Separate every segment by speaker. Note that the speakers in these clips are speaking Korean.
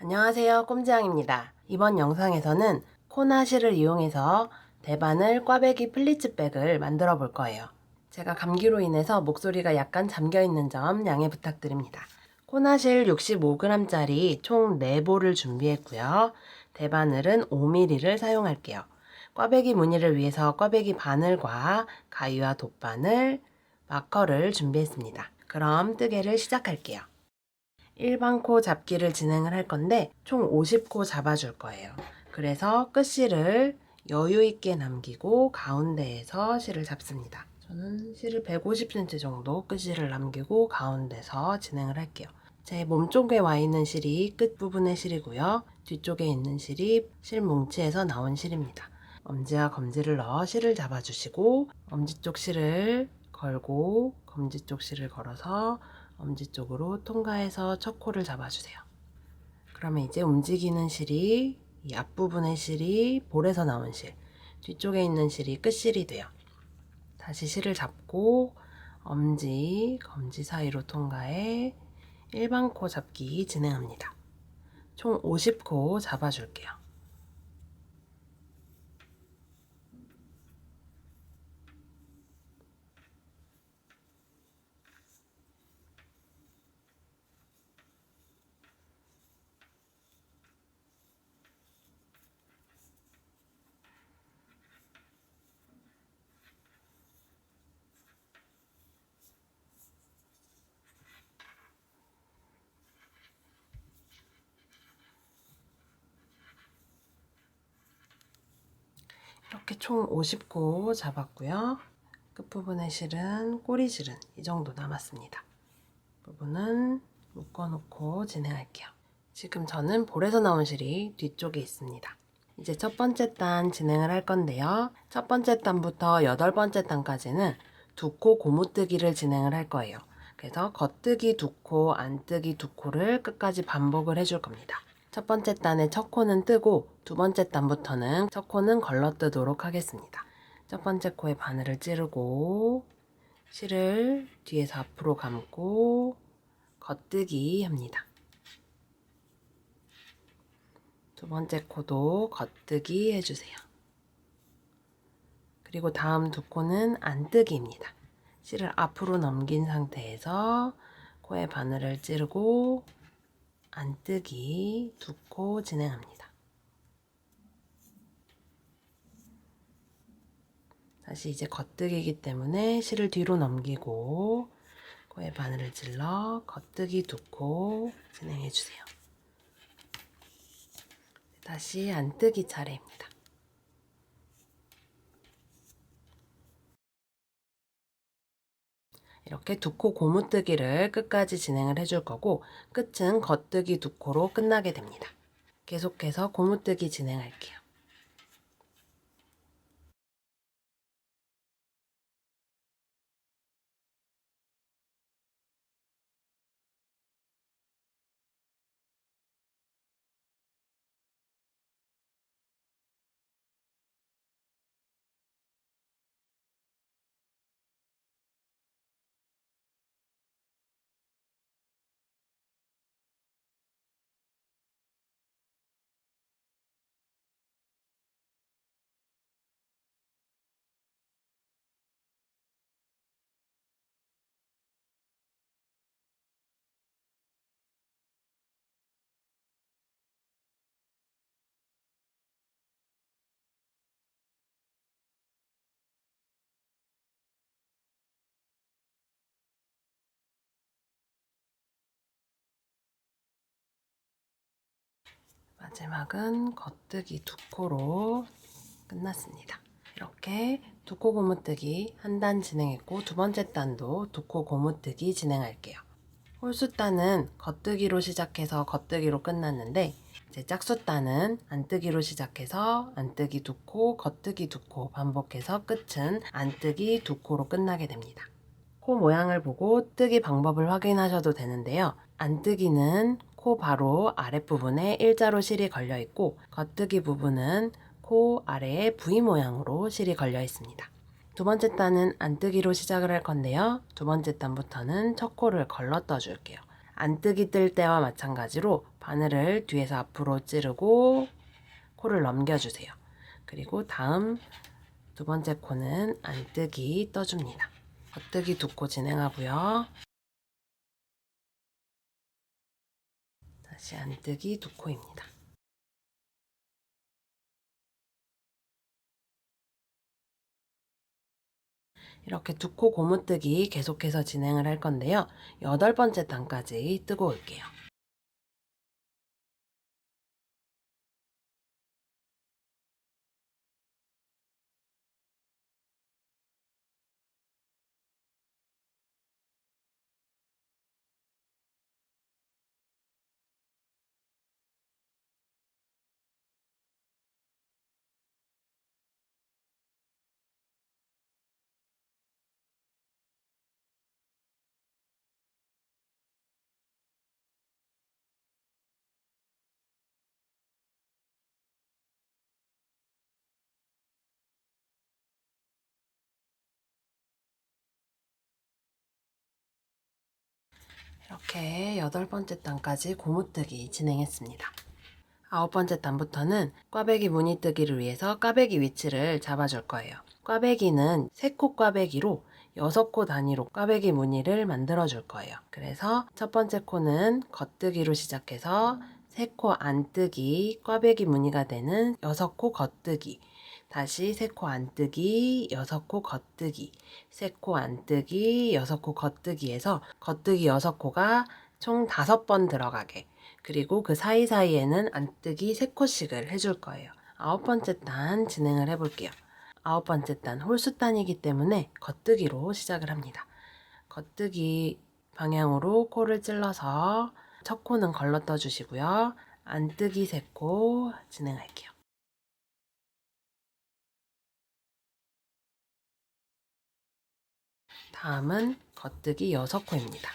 Speaker 1: 안녕하세요, 꼼지양입니다. 이번 영상에서는 코나시를 이용해서 대바늘 꽈배기 플리츠백을 만들어 볼 거예요. 제가 감기로 인해서 목소리가 약간 잠겨있는 점 양해 부탁드립니다. 코나실 65g짜리 총 4볼을 준비했고요. 대바늘은 5mm를 사용할게요. 꽈배기 무늬를 위해서 꽈배기 바늘과 가위와 돗바늘, 마커를 준비했습니다. 그럼 뜨개를 시작할게요. 일반 코 잡기를 진행을 할 건데 총 50코 잡아줄 거예요. 그래서 끝실을 여유 있게 남기고 가운데에서 실을 잡습니다. 저는 실을 150cm 정도 끝실을 남기고 가운데서 진행을 할게요. 제 몸쪽에 와 있는 실이 끝부분의 실이고요. 뒤쪽에 있는 실이 실 뭉치에서 나온 실입니다. 엄지와 검지를 넣어 실을 잡아주시고 엄지 쪽 실을 걸고 검지 쪽 실을 걸어서 엄지 쪽으로 통과해서 첫 코를 잡아주세요. 그러면 이제 움직이는 실이 이 앞부분의 실이 볼에서 나온 실, 뒤쪽에 있는 실이 끝실이 돼요. 다시 실을 잡고 엄지, 검지 사이로 통과해 일반 코 잡기 진행합니다. 총 50코 잡아줄게요. 이렇게 총 50코 잡았고요. 끝부분의 실은 꼬리실은 이 정도 남았습니다. 부분은 묶어놓고 진행할게요. 지금 저는 볼에서 나온 실이 뒤쪽에 있습니다. 이제 첫 번째 단 진행을 할 건데요. 첫 번째 단부터 8번째 단까지는 2코 고무뜨기를 진행을 할 거예요. 그래서 겉뜨기 2코, 안뜨기 2코를 끝까지 반복을 해줄 겁니다. 첫 번째 단의 첫 코는 뜨고 두 번째 단부터는 첫 코는 걸러뜨도록 하겠습니다. 첫 번째 코에 바늘을 찌르고 실을 뒤에서 앞으로 감고 겉뜨기 합니다. 두 번째 코도 겉뜨기 해주세요. 그리고 다음 두 코는 안뜨기입니다. 실을 앞으로 넘긴 상태에서 코에 바늘을 찌르고 안뜨기 2코 진행합니다. 다시 이제 겉뜨기이기 때문에 실을 뒤로 넘기고 코에 바늘을 찔러 겉뜨기 2코 진행해주세요. 다시 안뜨기 차례입니다. 이렇게 2코 고무뜨기를 끝까지 진행을 해줄 거고 끝은 겉뜨기 2코로 끝나게 됩니다. 계속해서 고무뜨기 진행할게요. 마지막은 겉뜨기 2코로 끝났습니다. 이렇게 2코 고무뜨기 한 단 진행했고 두 번째 단도 2코 고무뜨기 진행할게요. 홀수단은 겉뜨기로 시작해서 겉뜨기로 끝났는데 이제 짝수단은 안뜨기로 시작해서 안뜨기 2코, 겉뜨기 2코 반복해서 끝은 안뜨기 2코로 끝나게 됩니다. 코 모양을 보고 뜨기 방법을 확인하셔도 되는데요. 안뜨기는 코 바로 아랫부분에 일자로 실이 걸려 있고 겉뜨기 부분은 코 아래에 V 모양으로 실이 걸려 있습니다. 두 번째 단은 안뜨기로 시작을 할 건데요. 두 번째 단부터는 첫 코를 걸러 떠줄게요. 안뜨기 뜰 때와 마찬가지로 바늘을 뒤에서 앞으로 찌르고 코를 넘겨주세요. 그리고 다음 두 번째 코는 안뜨기 떠줍니다. 겉뜨기 두 코 진행하고요. 다시 안뜨기 두 코입니다. 이렇게 두 코 고무뜨기 계속해서 진행을 할 건데요. 8번째 단까지 뜨고 올게요. 이렇게 8번째 단까지 고무뜨기 진행했습니다. 9번째 단부터는 꽈배기 무늬뜨기를 위해서 꽈배기 위치를 잡아줄 거예요. 꽈배기는 3코 꽈배기로 6코 단위로 꽈배기 무늬를 만들어 줄 거예요. 그래서 첫 번째 코는 겉뜨기로 시작해서 3코 안뜨기 꽈배기 무늬가 되는 6코 겉뜨기, 다시 3코 안뜨기 6코 겉뜨기, 3코 안뜨기 6코 겉뜨기에서 겉뜨기 6코가 총 5번 들어가게, 그리고 그 사이사이에는 안뜨기 3코씩을 해줄 거예요. 9번째 단 진행을 해볼게요. 9번째 단 홀수단이기 때문에 겉뜨기로 시작을 합니다. 겉뜨기 방향으로 코를 찔러서 첫 코는 걸러떠 주시고요. 안뜨기 3코 진행할게요. 다음은 겉뜨기 6코입니다.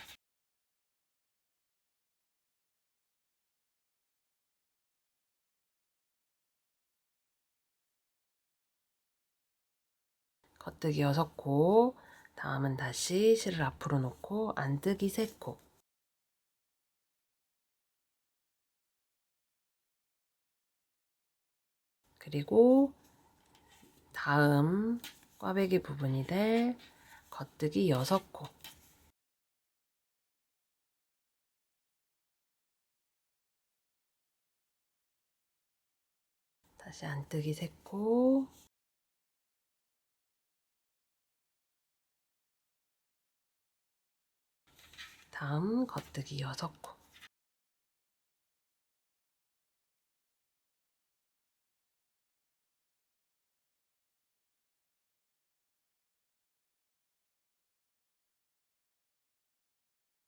Speaker 1: 겉뜨기 6코, 다음은 다시 실을 앞으로 놓고 안뜨기 3코, 그리고 다음 꽈배기 부분이 될 겉뜨기 6코, 다시 안뜨기 3코, 다음 겉뜨기 6코,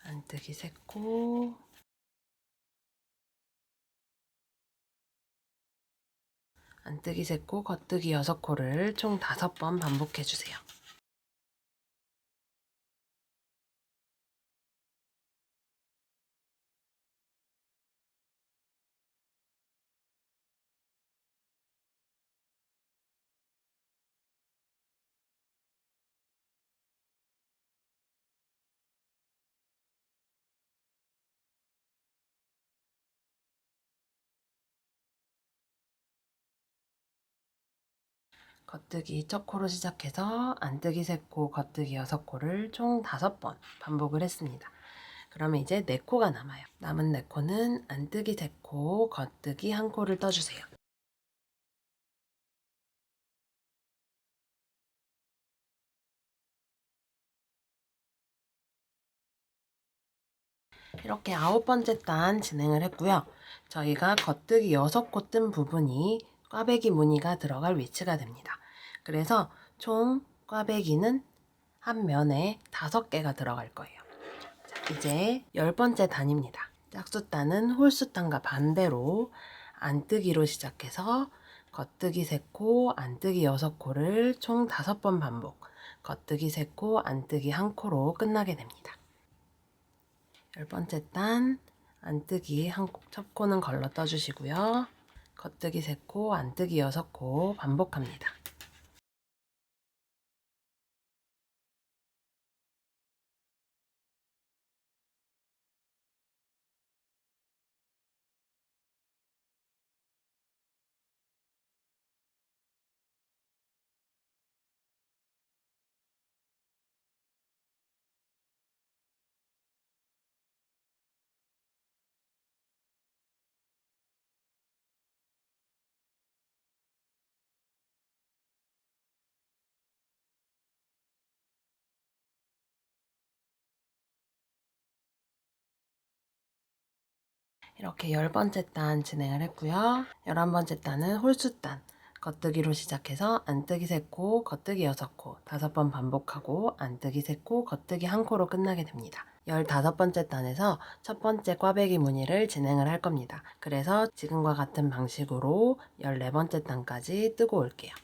Speaker 1: 안뜨기 3코, 안뜨기 3코, 겉뜨기 6코를 총 5번 반복해주세요. 겉뜨기 첫 코로 시작해서 안뜨기 3코, 겉뜨기 6코를 총 5번 반복을 했습니다. 그러면 이제 4코가 남아요. 남은 4코는 안뜨기 3코, 겉뜨기 1코를 떠주세요. 이렇게 9번째 단 진행을 했고요. 저희가 겉뜨기 6코 뜬 부분이 꽈배기 무늬가 들어갈 위치가 됩니다. 그래서 총 꽈배기는 한 면에 5개가 들어갈 거예요. 자, 이제 10번째 단입니다. 짝수단은 홀수단과 반대로 안뜨기로 시작해서 겉뜨기 3코, 안뜨기 6코를 총 5번 반복, 겉뜨기 3코, 안뜨기 1코로 끝나게 됩니다. 10번째 단 안뜨기 첫 코는 걸러 떠주시고요. 겉뜨기 3코, 안뜨기 6코 반복합니다. 이렇게 10번째 단 진행을 했고요. 11번째 단은 홀수단. 겉뜨기로 시작해서 안뜨기 3코, 겉뜨기 6코, 5번 반복하고 안뜨기 3코, 겉뜨기 1코로 끝나게 됩니다. 15번째 단에서 첫 번째 꽈배기 무늬를 진행을 할 겁니다. 그래서 지금과 같은 방식으로 14번째 단까지 뜨고 올게요.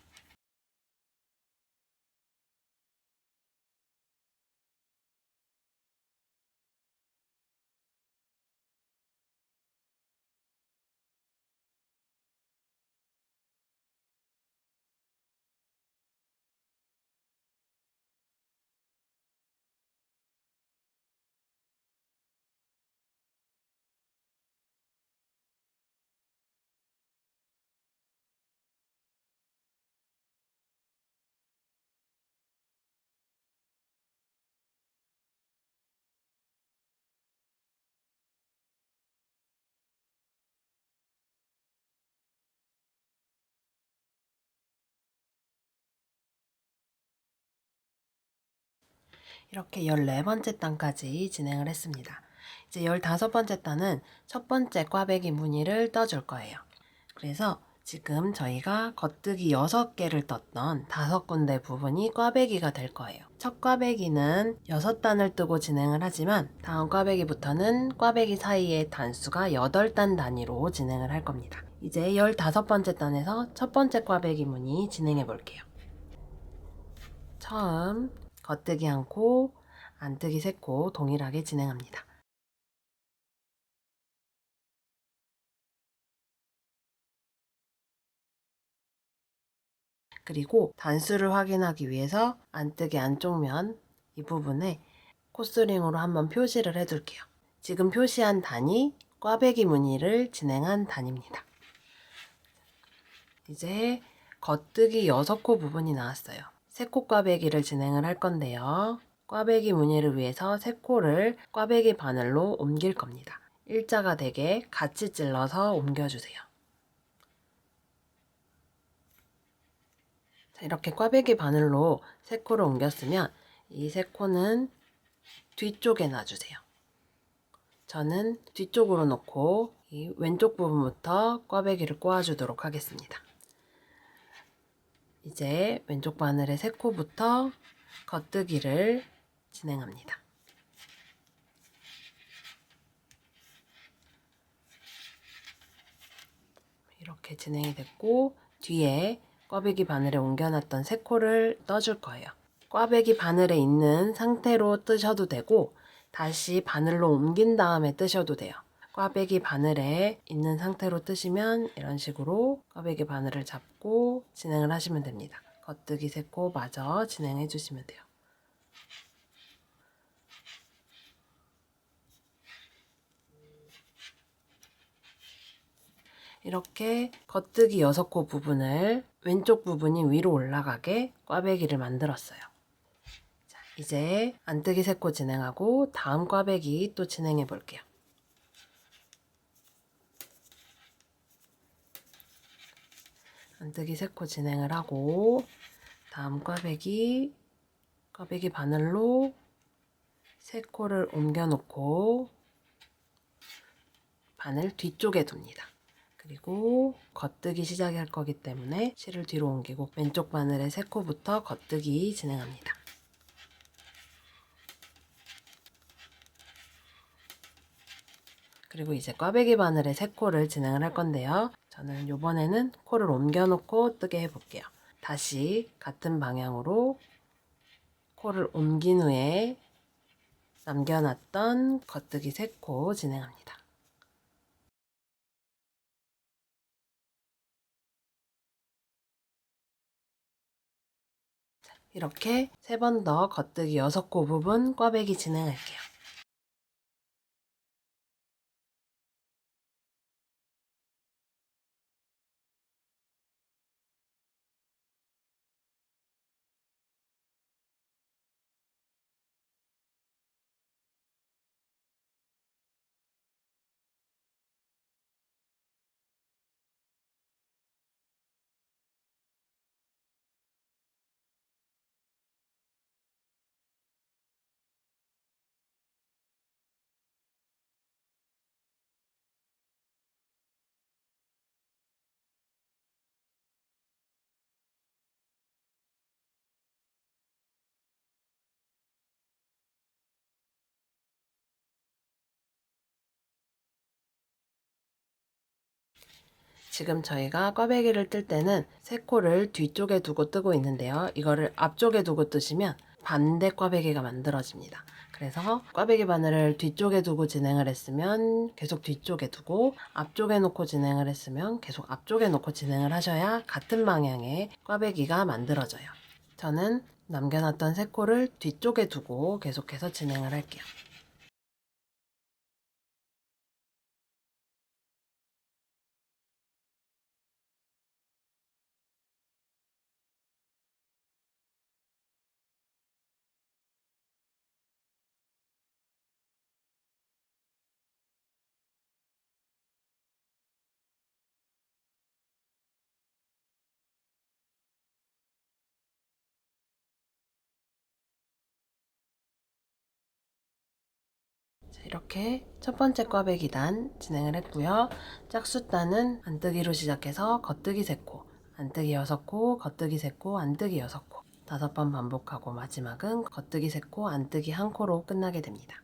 Speaker 1: 이렇게 14번째 단까지 진행을 했습니다. 이제 15번째 단은 첫 번째 꽈배기 무늬를 떠줄 거예요. 그래서 지금 저희가 겉뜨기 6개를 떴던 5군데 부분이 꽈배기가 될 거예요. 첫 꽈배기는 6단을 뜨고 진행을 하지만 다음 꽈배기부터는 꽈배기 사이의 단수가 8단 단위로 진행을 할 겁니다. 이제 15번째 단에서 첫 번째 꽈배기 무늬 진행해 볼게요. 처음 겉뜨기 1코, 안뜨기 3코 동일하게 진행합니다. 그리고 단수를 확인하기 위해서 안뜨기 안쪽 면 이 부분에 코스링으로 한번 표시를 해둘게요. 지금 표시한 단이 꽈배기 무늬를 진행한 단입니다. 이제 겉뜨기 6코 부분이 나왔어요. 3코 꽈배기를 진행을 할 건데요. 꽈배기 무늬를 위해서 3코를 꽈배기 바늘로 옮길 겁니다. 일자가 되게 같이 찔러서 옮겨주세요. 이렇게 꽈배기 바늘로 3코를 옮겼으면 이 3코는 뒤쪽에 놔주세요. 저는 뒤쪽으로 놓고 이 왼쪽 부분부터 꽈배기를 꼬아주도록 하겠습니다. 이제 왼쪽 바늘의 3코부터 겉뜨기를 진행합니다. 이렇게 진행이 됐고 뒤에 꽈배기 바늘에 옮겨놨던 3코를 떠줄 거예요. 꽈배기 바늘에 있는 상태로 뜨셔도 되고 다시 바늘로 옮긴 다음에 뜨셔도 돼요. 꽈배기 바늘에 있는 상태로 뜨시면 이런 식으로 꽈배기 바늘을 잡고 진행을 하시면 됩니다. 겉뜨기 3코 마저 진행해 주시면 돼요. 이렇게 겉뜨기 6코 부분을 왼쪽 부분이 위로 올라가게 꽈배기를 만들었어요. 자, 이제 안뜨기 3코 진행하고 다음 꽈배기 또 진행해 볼게요. 안뜨기 3코 진행을 하고 다음 꽈배기 바늘로 3코를 옮겨 놓고 바늘 뒤쪽에 둡니다. 그리고 겉뜨기 시작할 거기 때문에 실을 뒤로 옮기고 왼쪽 바늘의 3코부터 겉뜨기 진행합니다. 그리고 이제 꽈배기 바늘의 3코를 진행을 할 건데요. 저는 이번에는 코를 옮겨 놓고 뜨게 해볼게요. 다시 같은 방향으로 코를 옮긴 후에 남겨놨던 겉뜨기 3코 진행합니다. 이렇게 3번 더 겉뜨기 6코 부분 꽈배기 진행할게요. 지금 저희가 꽈배기를 뜰 때는 세 코를 뒤쪽에 두고 뜨고 있는데요. 이거를 앞쪽에 두고 뜨시면 반대 꽈배기가 만들어집니다. 그래서 꽈배기 바늘을 뒤쪽에 두고 진행을 했으면 계속 뒤쪽에 두고, 앞쪽에 놓고 진행을 했으면 계속 앞쪽에 놓고 진행을 하셔야 같은 방향의 꽈배기가 만들어져요. 저는 남겨놨던 세 코를 뒤쪽에 두고 계속해서 진행을 할게요. 이렇게 첫 번째 꽈배기 단 진행을 했고요. 짝수 단은 안뜨기로 시작해서 겉뜨기 3코, 안뜨기 6코, 겉뜨기 3코, 안뜨기 6코 5번 반복하고 마지막은 겉뜨기 3코, 안뜨기 1코로 끝나게 됩니다.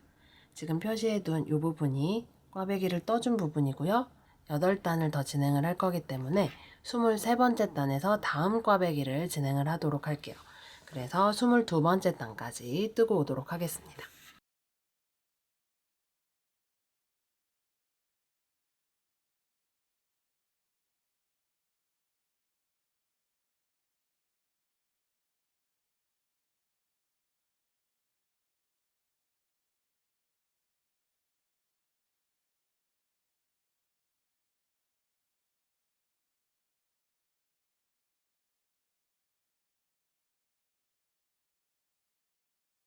Speaker 1: 지금 표시해둔 이 부분이 꽈배기를 떠준 부분이고요. 8단을 더 진행을 할 거기 때문에 23번째 단에서 다음 꽈배기를 진행을 하도록 할게요. 그래서 22번째 단까지 뜨고 오도록 하겠습니다.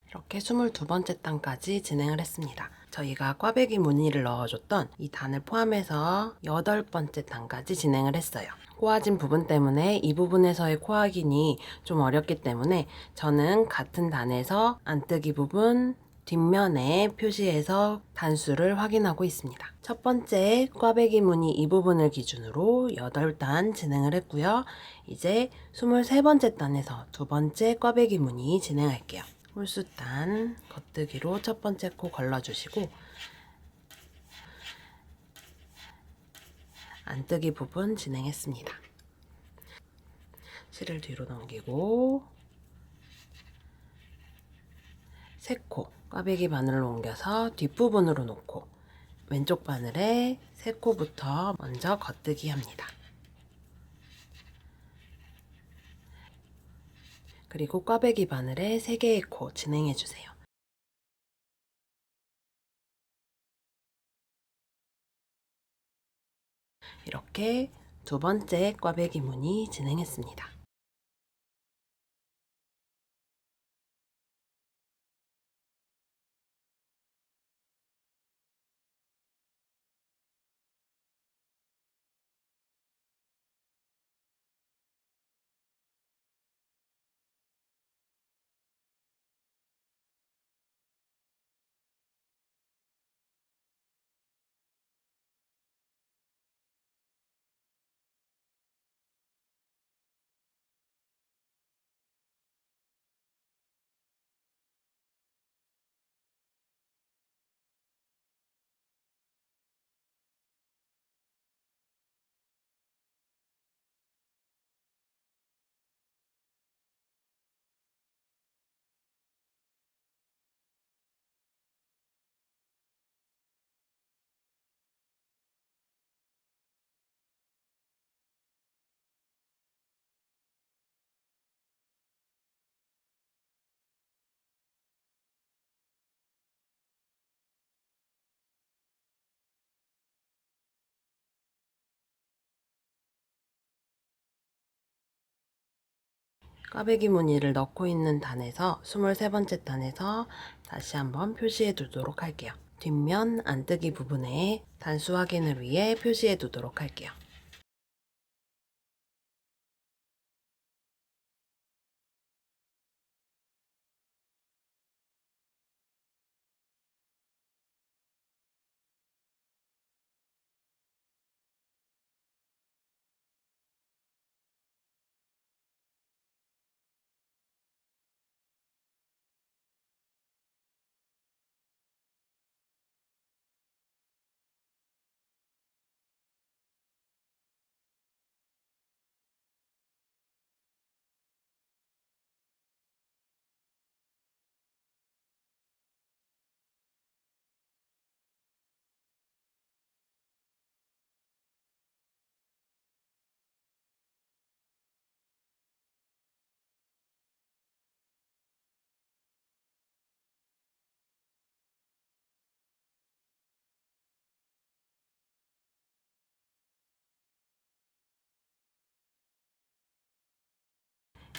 Speaker 1: 이렇게 22번째 단까지 진행을 했습니다. 저희가 꽈배기 무늬를 넣어줬던 이 단을 포함해서 8번째 단까지 진행을 했어요. 꼬아진 부분 때문에 이 부분에서의 코하긴이 좀 어렵기 때문에 저는 같은 단에서 안뜨기 부분 뒷면에 표시해서 단수를 확인하고 있습니다. 첫 번째 꽈배기 무늬 이 부분을 기준으로 8단 진행을 했고요. 이제 23번째 단에서 두 번째 꽈배기 무늬 진행할게요. 홀수단 겉뜨기로 첫 번째 코 걸러주시고, 안뜨기 부분 진행했습니다. 실을 뒤로 넘기고 3코 꽈배기 바늘을 옮겨서 뒷부분으로 놓고 왼쪽 바늘에 3코부터 먼저 겉뜨기 합니다. 그리고 꽈배기 바늘에 3개의 코 진행해주세요. 이렇게 두 번째 꽈배기 무늬 진행했습니다. 꽈배기 무늬를 넣고 있는 단에서 23번째 단에서 다시 한번 표시해 두도록 할게요. 뒷면 안뜨기 부분에 단수 확인을 위해 표시해 두도록 할게요.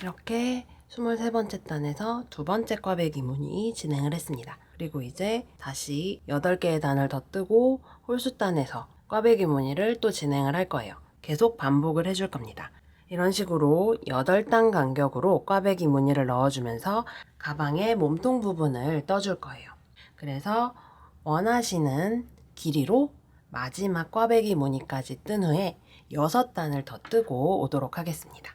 Speaker 1: 이렇게 23번째 단에서 두 번째 꽈배기 무늬 진행을 했습니다. 그리고 이제 다시 8개의 단을 더 뜨고 홀수단에서 꽈배기 무늬를 또 진행을 할 거예요. 계속 반복을 해줄 겁니다. 이런 식으로 8단 간격으로 꽈배기 무늬를 넣어주면서 가방의 몸통 부분을 떠줄 거예요. 그래서 원하시는 길이로 마지막 꽈배기 무늬까지 뜬 후에 6단을 더 뜨고 오도록 하겠습니다.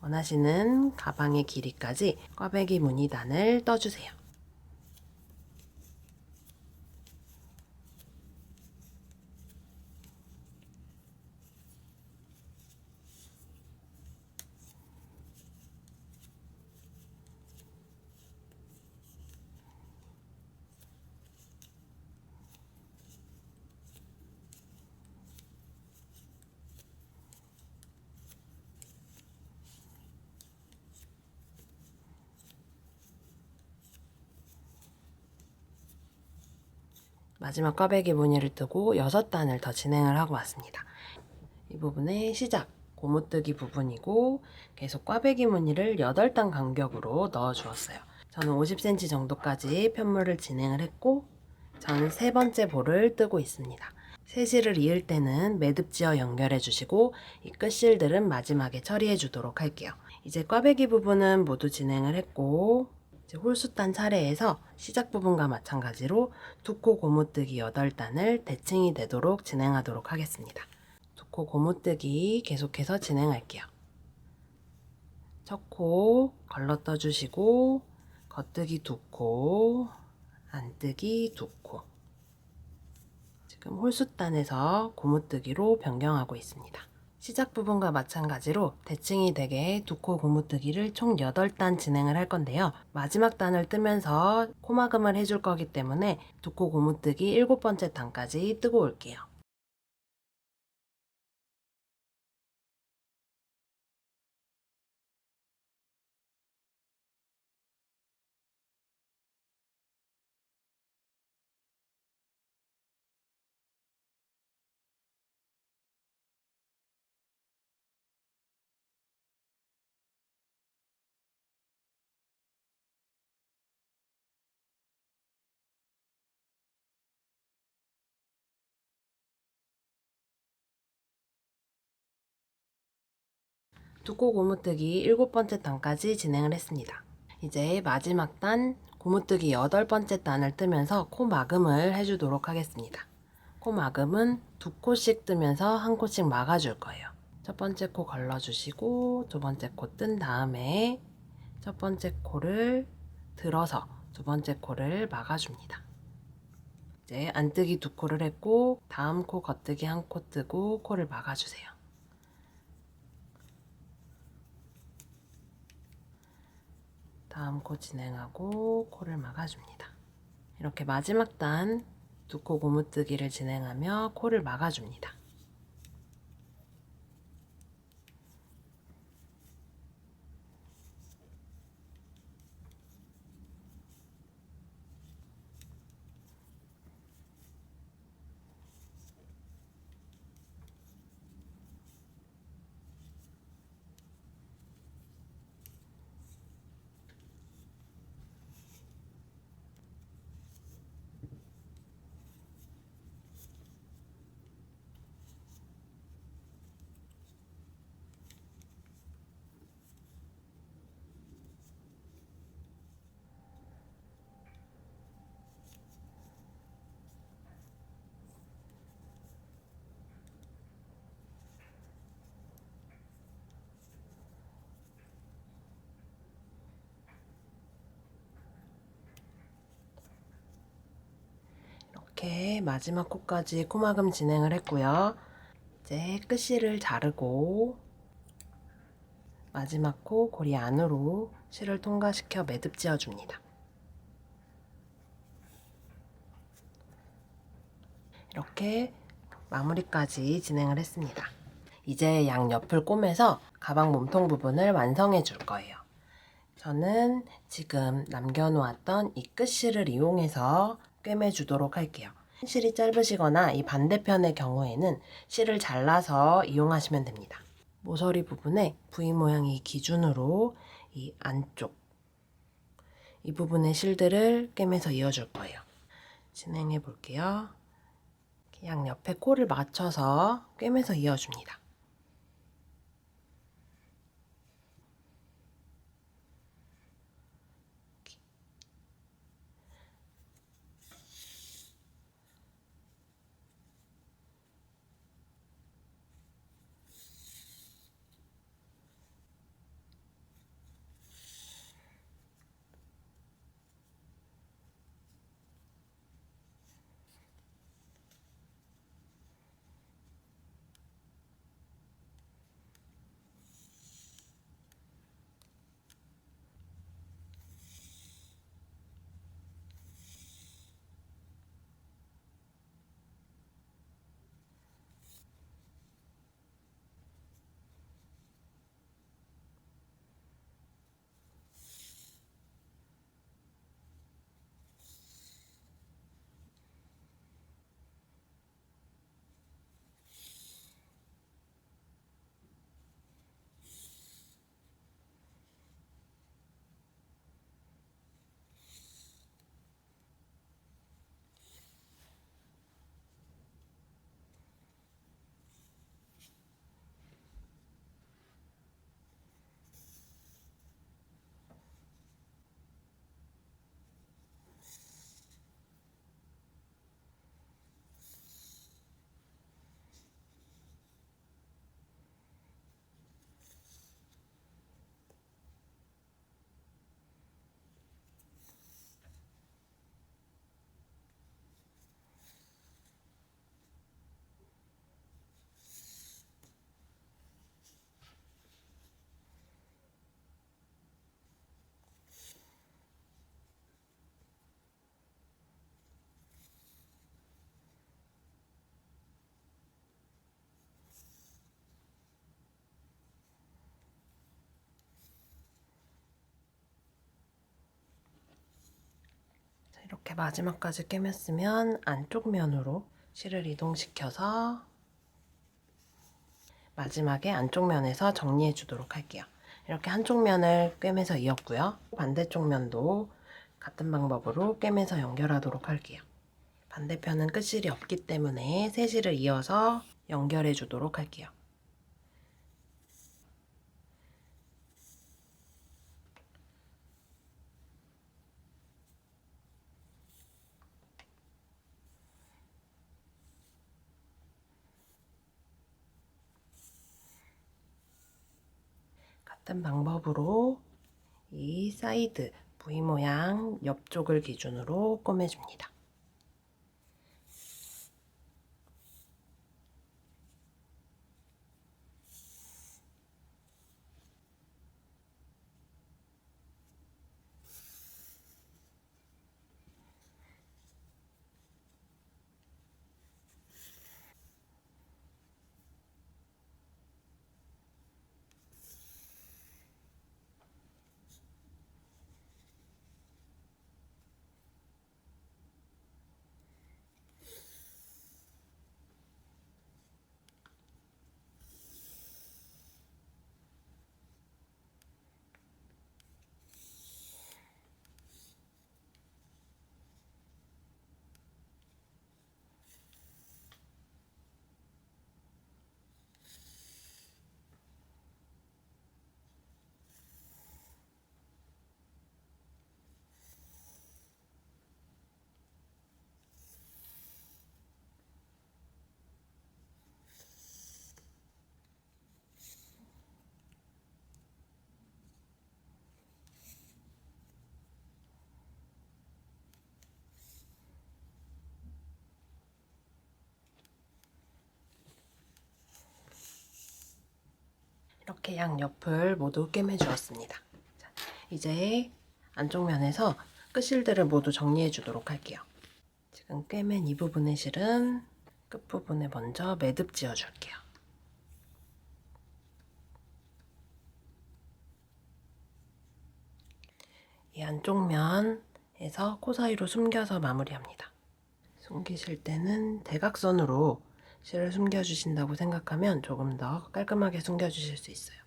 Speaker 1: 원하시는 가방의 길이까지 꽈배기 무늬단을 떠주세요. 마지막 꽈배기 무늬를 뜨고 6단을 더 진행을 하고 왔습니다. 이 부분의 시작, 고무뜨기 부분이고 계속 꽈배기 무늬를 8단 간격으로 넣어 주었어요. 저는 50cm 정도까지 편물을 진행을 했고 전 세 번째 볼을 뜨고 있습니다. 세실을 이을 때는 매듭지어 연결해 주시고 이 끝실들은 마지막에 처리해 주도록 할게요. 이제 꽈배기 부분은 모두 진행을 했고 이제 홀수단 차례에서 시작 부분과 마찬가지로 두 코 고무뜨기 8단을 대칭이 되도록 진행하도록 하겠습니다. 두 코 고무뜨기 계속해서 진행할게요. 첫 코 걸러 떠주시고 겉뜨기 2코, 안뜨기 2코. 지금 홀수단에서 고무뜨기로 변경하고 있습니다. 시작 부분과 마찬가지로 대칭이 되게 두 코 고무뜨기를 총 8단 진행을 할 건데요. 마지막 단을 뜨면서 코막음을 해줄 거기 때문에 두 코 고무뜨기 7번째 단까지 뜨고 올게요. 두 코 고무뜨기 7번째 단까지 진행을 했습니다. 이제 마지막 단 고무뜨기 8번째 단을 뜨면서 코 막음을 해주도록 하겠습니다. 코 막음은 두 코씩 뜨면서 한 코씩 막아줄 거예요. 첫 번째 코 걸러주시고 두 번째 코 뜬 다음에 첫 번째 코를 들어서 두 번째 코를 막아줍니다. 이제 안뜨기 2코를 했고 다음 코 겉뜨기 1코 뜨고 코를 막아주세요. 다음 코 진행하고 코를 막아줍니다. 이렇게 마지막 단 두 코 고무뜨기를 진행하며 코를 막아줍니다. 이렇게 마지막 코까지 코막음 진행을 했고요. 이제 끝실을 자르고 마지막 코 고리 안으로 실을 통과시켜 매듭 지어줍니다. 이렇게 마무리까지 진행을 했습니다. 이제 양옆을 꼬매서 가방 몸통 부분을 완성해 줄 거예요. 저는 지금 남겨놓았던 이 끝실을 이용해서 꿰매 주도록 할게요. 실이 짧으시거나 이 반대편의 경우에는 실을 잘라서 이용하시면 됩니다. 모서리 부분에 V 모양이 기준으로 이 안쪽 이 부분의 실들을 꿰매서 이어줄 거예요. 진행해 볼게요. 양옆에 코를 맞춰서 꿰매서 이어줍니다. 이렇게 마지막까지 꿰맸으면 안쪽 면으로 실을 이동시켜서 마지막에 안쪽 면에서 정리해 주도록 할게요. 이렇게 한쪽 면을 꿰매서 이었고요. 반대쪽 면도 같은 방법으로 꿰매서 연결하도록 할게요. 반대편은 끝실이 없기 때문에 세 실을 이어서 연결해 주도록 할게요. 같은 방법으로 이 사이드 V 모양 옆쪽을 기준으로 꿰매줍니다. 이렇게 양옆을 모두 꿰매 주었습니다. 자, 이제 안쪽 면에서 끝실들을 모두 정리해 주도록 할게요. 지금 꿰맨 이 부분의 실은 끝부분에 먼저 매듭 지어 줄게요. 이 안쪽 면에서 코 사이로 숨겨서 마무리합니다. 숨기실 때는 대각선으로 실을 숨겨주신다고 생각하면 조금 더 깔끔하게 숨겨주실 수 있어요.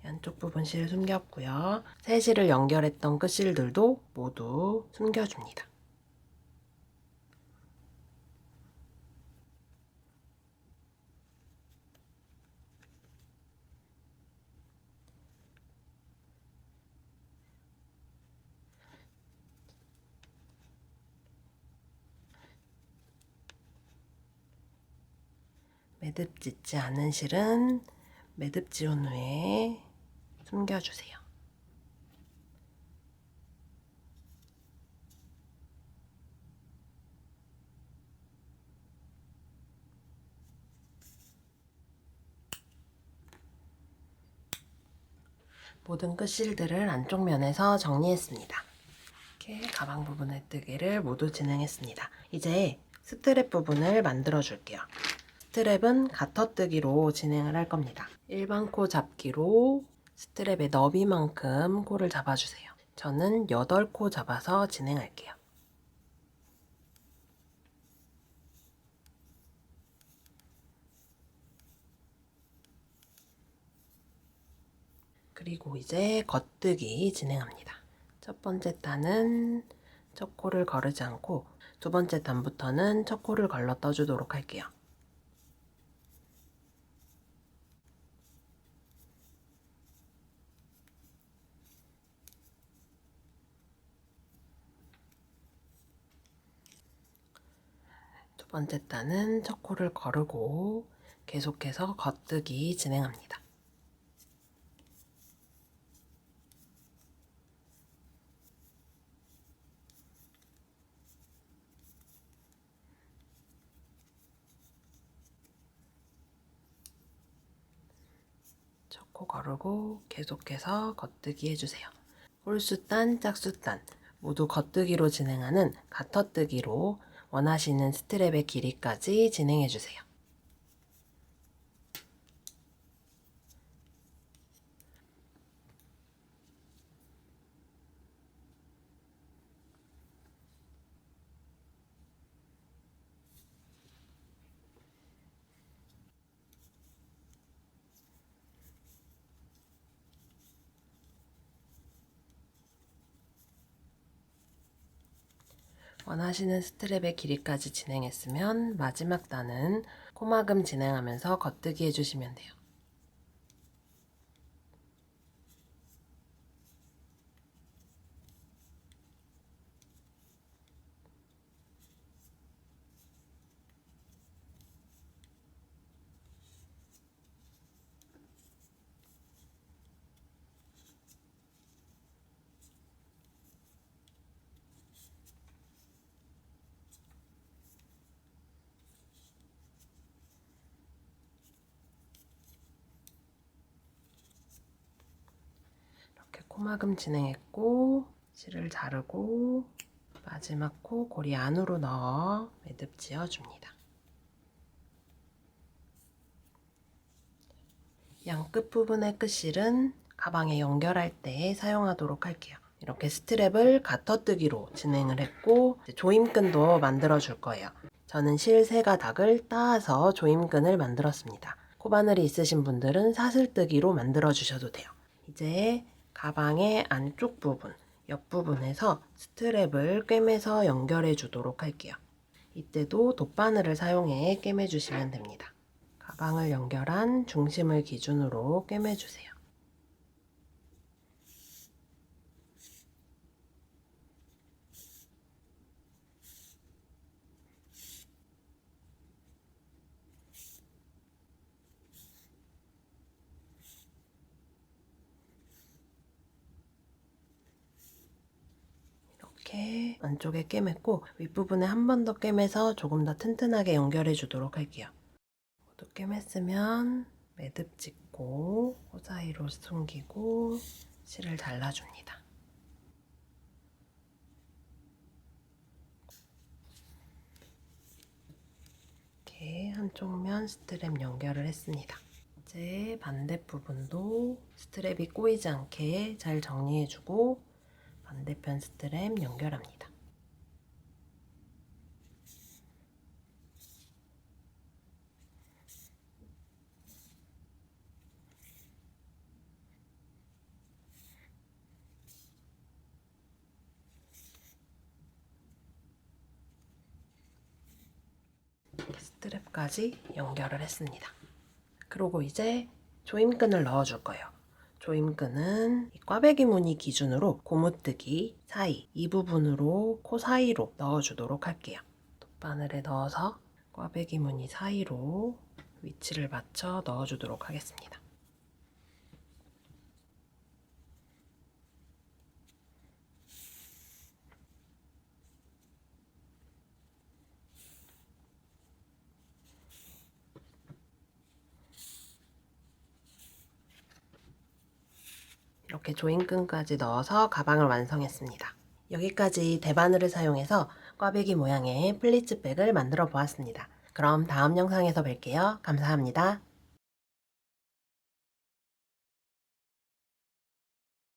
Speaker 1: 안쪽 부분 실 숨겼고요. 새 실을 연결했던 끝실들도 모두 숨겨줍니다. 매듭 짓지 않은 실은 매듭 지운 후에 숨겨주세요. 모든 끝실들을 안쪽 면에서 정리했습니다. 이렇게 가방 부분의 뜨개를 모두 진행했습니다. 이제 스트랩 부분을 만들어 줄게요. 스트랩은 가터뜨기로 진행을 할 겁니다. 일반 코 잡기로 스트랩의 너비만큼 코를 잡아주세요. 저는 8코 잡아서 진행할게요. 그리고 이제 겉뜨기 진행합니다. 첫 번째 단은 첫 코를 거르지 않고 두 번째 단부터는 첫 코를 걸러 떠주도록 할게요. 두 번째 단은 첫 코를 거르고 계속해서 겉뜨기 진행합니다. 첫 코 거르고 계속해서 겉뜨기 해주세요. 홀수단, 짝수단 모두 겉뜨기로 진행하는 가터뜨기로 원하시는 스트랩의 길이까지 진행해주세요. 원하시는 스트랩의 길이까지 진행했으면 마지막 단은 코막음 진행하면서 겉뜨기 해주시면 돼요. 이렇게 코막음 진행했고 실을 자르고 마지막 코 고리 안으로 넣어 매듭 지어줍니다. 양 끝부분의 끝실은 가방에 연결할 때 사용하도록 할게요. 이렇게 스트랩을 가터뜨기로 진행을 했고 조임끈도 만들어 줄 거예요. 저는 실 3가닥을 따서 조임끈을 만들었습니다. 코바늘이 있으신 분들은 사슬뜨기로 만들어 주셔도 돼요. 이제 가방의 안쪽 부분, 옆부분에서 스트랩을 꿰매서 연결해 주도록 할게요. 이때도 돗바늘을 사용해 꿰매 주시면 됩니다. 가방을 연결한 중심을 기준으로 꿰매주세요. 이렇게 안쪽에 꿰맸고 윗부분에 한 번 더 꿰매서 조금 더 튼튼하게 연결해 주도록 할게요. 모두 꿰맸으면 매듭 짓고 그 사이로 숨기고 실을 잘라줍니다. 이렇게 한쪽 면 스트랩 연결을 했습니다. 이제 반대부분도 스트랩이 꼬이지 않게 잘 정리해주고 반대편 스트랩 연결합니다. 스트랩까지 연결을 했습니다. 그리고 이제 조임끈을 넣어줄 거예요. 조임끈은 이 꽈배기 무늬 기준으로 고무뜨기 사이 이 부분으로 코 사이로 넣어주도록 할게요. 돗바늘에 넣어서 꽈배기 무늬 사이로 위치를 맞춰 넣어주도록 하겠습니다. 이렇게 조임끈까지 넣어서 가방을 완성했습니다. 여기까지 대바늘을 사용해서 꽈배기 모양의 플리츠백을 만들어 보았습니다. 그럼 다음 영상에서 뵐게요. 감사합니다.